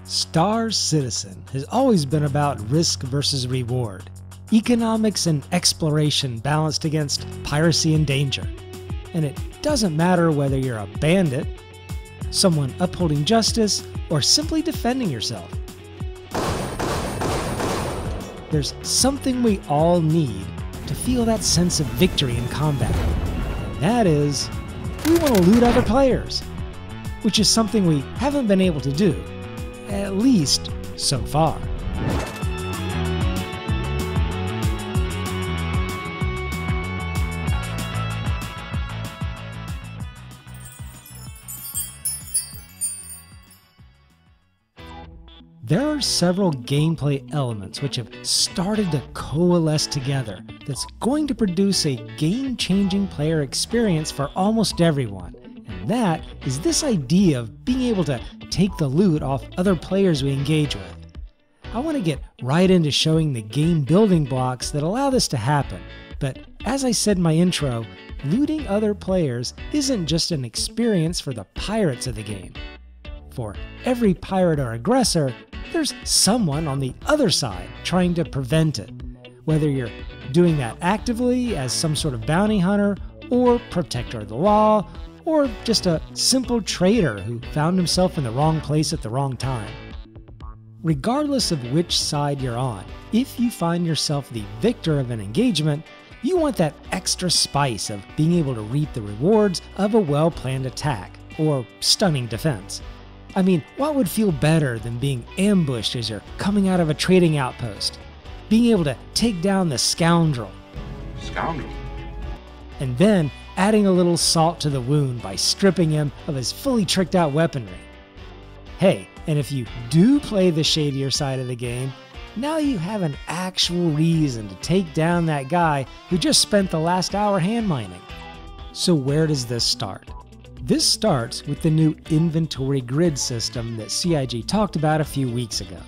Star Citizen has always been about risk versus reward, economics and exploration balanced against piracy and danger. And it doesn't matter whether you're a bandit, someone upholding justice, or simply defending yourself. There's something we all need to feel that sense of victory in combat, and that is, we want to loot other players, which is something we haven't been able to do, at least so far. There are several gameplay elements which have started to coalesce together that's going to produce a game-changing player experience for almost everyone. And that is this idea of being able to take the loot off other players we engage with. I want to get right into showing the game building blocks that allow this to happen, but as I said in my intro, looting other players isn't just an experience for the pirates of the game. For every pirate or aggressor, there's someone on the other side trying to prevent it, whether you're doing that actively as some sort of bounty hunter or protector of the law, or just a simple trader who found himself in the wrong place at the wrong time. Regardless of which side you're on, if you find yourself the victor of an engagement, you want that extra spice of being able to reap the rewards of a well-planned attack or stunning defense. I mean, what would feel better than being ambushed as you're coming out of a trading outpost? Being able to take down the scoundrel. And then adding a little salt to the wound by stripping him of his fully tricked out weaponry. Hey, and if you do play the shadier side of the game, now you have an actual reason to take down that guy who just spent the last hour hand mining. So where does this start? This starts with the new inventory grid system that CIG talked about a few weeks ago.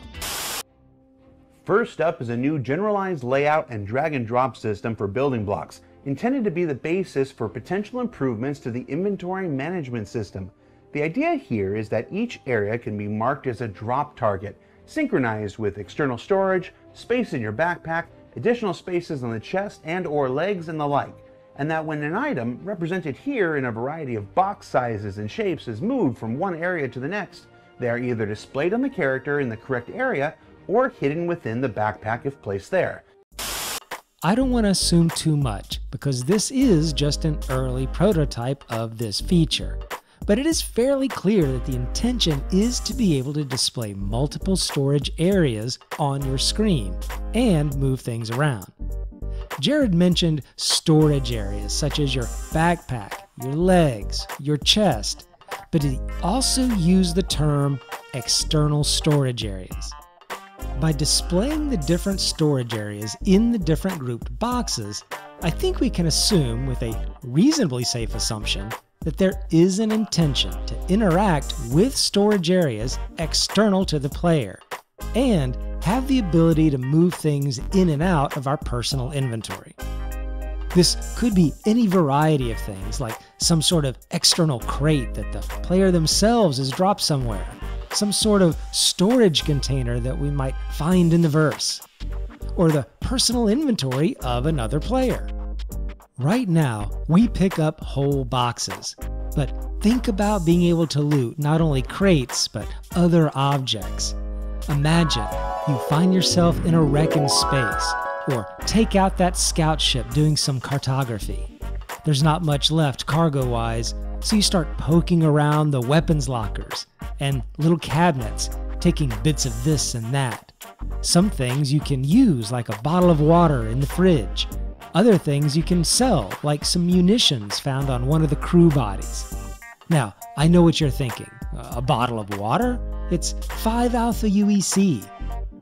First up is a new generalized layout and drag and drop system for building blocks, intended to be the basis for potential improvements to the inventory management system. The idea here is that each area can be marked as a drop target, synchronized with external storage, space in your backpack, additional spaces on the chest and/or legs, and the like. And that when an item, represented here in a variety of box sizes and shapes, is moved from one area to the next, they are either displayed on the character in the correct area or hidden within the backpack if placed there. I don't want to assume too much, because this is just an early prototype of this feature. But it is fairly clear that the intention is to be able to display multiple storage areas on your screen and move things around. Jared mentioned storage areas such as your backpack, your legs, your chest, but he also used the term external storage areas. By displaying the different storage areas in the different grouped boxes, I think we can assume with a reasonably safe assumption that there is an intention to interact with storage areas external to the player, and have the ability to move things in and out of our personal inventory. This could be any variety of things, like some sort of external crate that the player themselves has dropped somewhere, some sort of storage container that we might find in the verse, or the personal inventory of another player. Right now, we pick up whole boxes, but think about being able to loot not only crates, but other objects. Imagine you find yourself in a wreck in space, or take out that scout ship doing some cartography. There's not much left cargo-wise, so you start poking around the weapons lockers and little cabinets, taking bits of this and that. Some things you can use, like a bottle of water in the fridge. Other things you can sell, like some munitions found on one of the crew bodies. Now, I know what you're thinking. A bottle of water? It's 5 alpha UEC.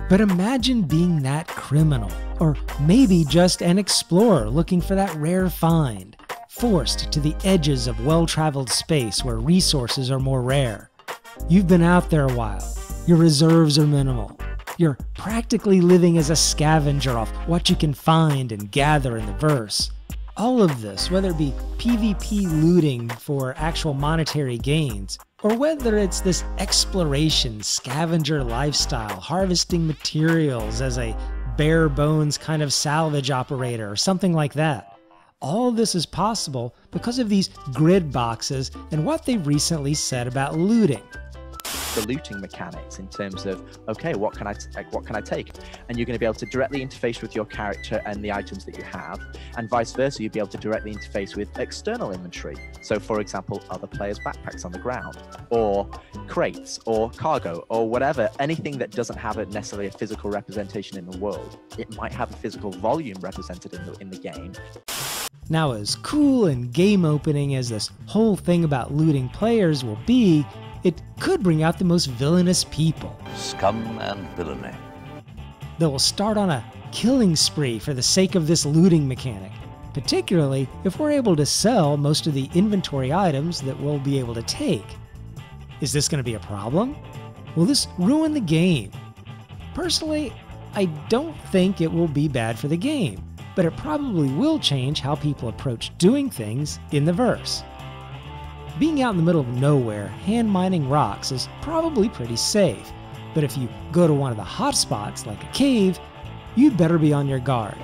But imagine being that criminal, or maybe just an explorer looking for that rare find, forced to the edges of well-traveled space where resources are more rare. You've been out there a while. Your reserves are minimal. You're practically living as a scavenger off what you can find and gather in the verse. All of this, whether it be PvP looting for actual monetary gains, or whether it's this exploration, scavenger lifestyle, harvesting materials as a bare bones kind of salvage operator or something like that. All this is possible because of these grid boxes and what they recently said about looting. The looting mechanics in terms of, okay, what can I take? And you're going to be able to directly interface with your character and the items that you have, and vice versa. You'll be able to directly interface with external inventory. So for example, other players' backpacks on the ground, or crates, or cargo, or whatever, anything that doesn't have necessarily a physical representation in the world. It might have a physical volume represented in the game. Now, as cool and game opening as this whole thing about looting players will be, it could bring out the most villainous people. Scum and villainy. They will start on a killing spree for the sake of this looting mechanic, particularly if we're able to sell most of the inventory items that we'll be able to take. Is this going to be a problem? Will this ruin the game? Personally, I don't think it will be bad for the game, but it probably will change how people approach doing things in the verse. Being out in the middle of nowhere, hand mining rocks is probably pretty safe, but if you go to one of the hotspots like a cave, you'd better be on your guard.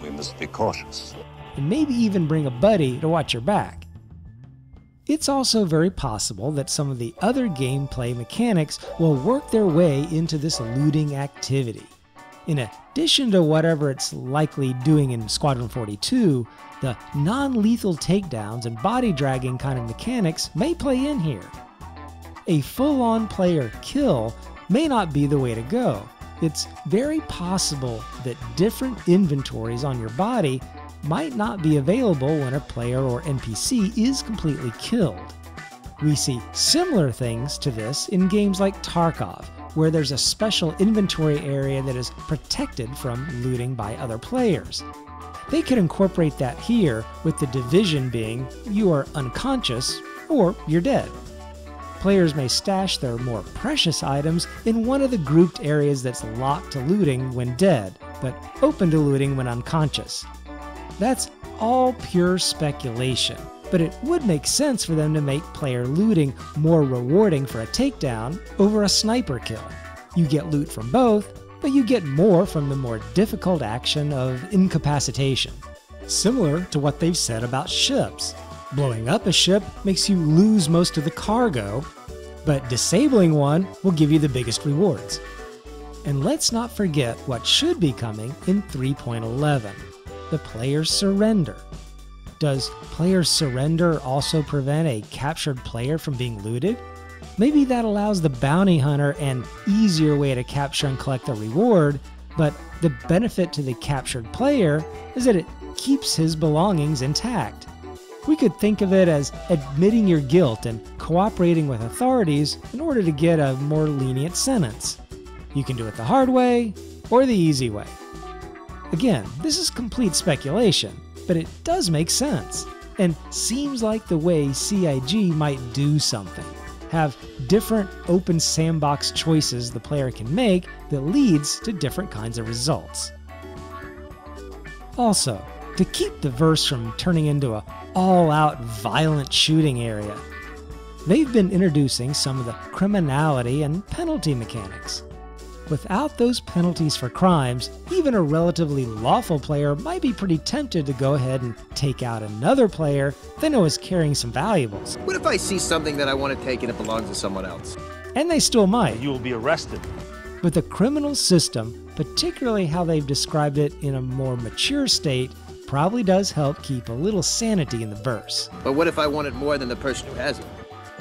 We must be cautious. And maybe even bring a buddy to watch your back. It's also very possible that some of the other gameplay mechanics will work their way into this looting activity. In addition to whatever it's likely doing in Squadron 42, the non-lethal takedowns and body dragging kind of mechanics may play in here. A full-on player kill may not be the way to go. It's very possible that different inventories on your body might not be available when a player or NPC is completely killed. We see similar things to this in games like Tarkov, where there's a special inventory area that is protected from looting by other players. They could incorporate that here, with the division being you are unconscious or you're dead. Players may stash their more precious items in one of the grouped areas that's locked to looting when dead, but open to looting when unconscious. That's all pure speculation, but it would make sense for them to make player looting more rewarding for a takedown over a sniper kill. You get loot from both, but you get more from the more difficult action of incapacitation. Similar to what they've said about ships. Blowing up a ship makes you lose most of the cargo, but disabling one will give you the biggest rewards. And let's not forget what should be coming in 3.11, the player surrender. Does player surrender also prevent a captured player from being looted? Maybe that allows the bounty hunter an easier way to capture and collect the reward, but the benefit to the captured player is that it keeps his belongings intact. We could think of it as admitting your guilt and cooperating with authorities in order to get a more lenient sentence. You can do it the hard way or the easy way. Again, this is complete speculation, but it does make sense, and seems like the way CIG might do something. Have different open sandbox choices the player can make that leads to different kinds of results. Also, to keep the verse from turning into an all-out violent shooting area, they've been introducing some of the criminality and penalty mechanics. Without those penalties for crimes, even a relatively lawful player might be pretty tempted to go ahead and take out another player they know is carrying some valuables. What if I see something that I want to take and it belongs to someone else? And they still might. You will be arrested. But the criminal system, particularly how they've described it in a more mature state, probably does help keep a little sanity in the verse. But what if I want it more than the person who has it?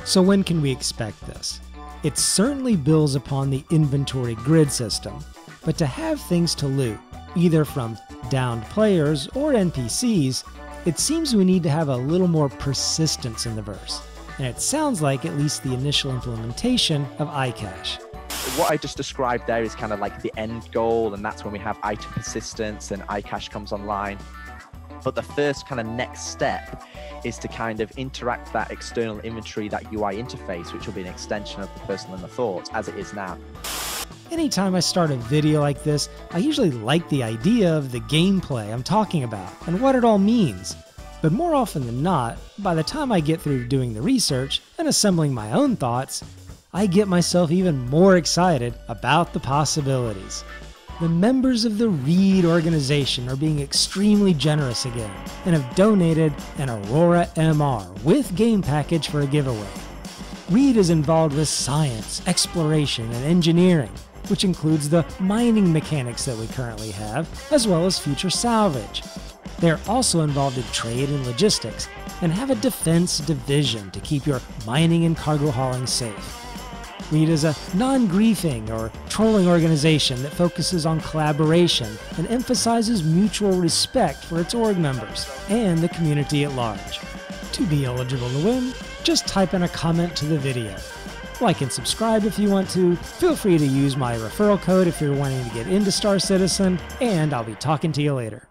So when can we expect this? It certainly builds upon the inventory grid system, but to have things to loot, either from downed players or NPCs, it seems we need to have a little more persistence in the verse, and it sounds like at least the initial implementation of iCache. What I just described there is kind of like the end goal, and that's when we have item persistence and iCache comes online. But the first kind of next step is to kind of interact that external inventory, that UI interface, which will be an extension of the personal and the thoughts as it is now. Anytime I start a video like this, I usually like the idea of the gameplay I'm talking about and what it all means. But more often than not, by the time I get through doing the research, and assembling my own thoughts, I get myself even more excited about the possibilities. The members of the Reed organization are being extremely generous again and have donated an Aurora MR with game package for a giveaway. Reed is involved with science, exploration, and engineering, which includes the mining mechanics that we currently have, as well as future salvage. They are also involved in trade and logistics, and have a defense division to keep your mining and cargo hauling safe. Reed is a non-griefing or trolling organization that focuses on collaboration and emphasizes mutual respect for its org members and the community at large. To be eligible to win, just type in a comment to the video. Like and subscribe if you want to, feel free to use my referral code if you're wanting to get into Star Citizen, and I'll be talking to you later.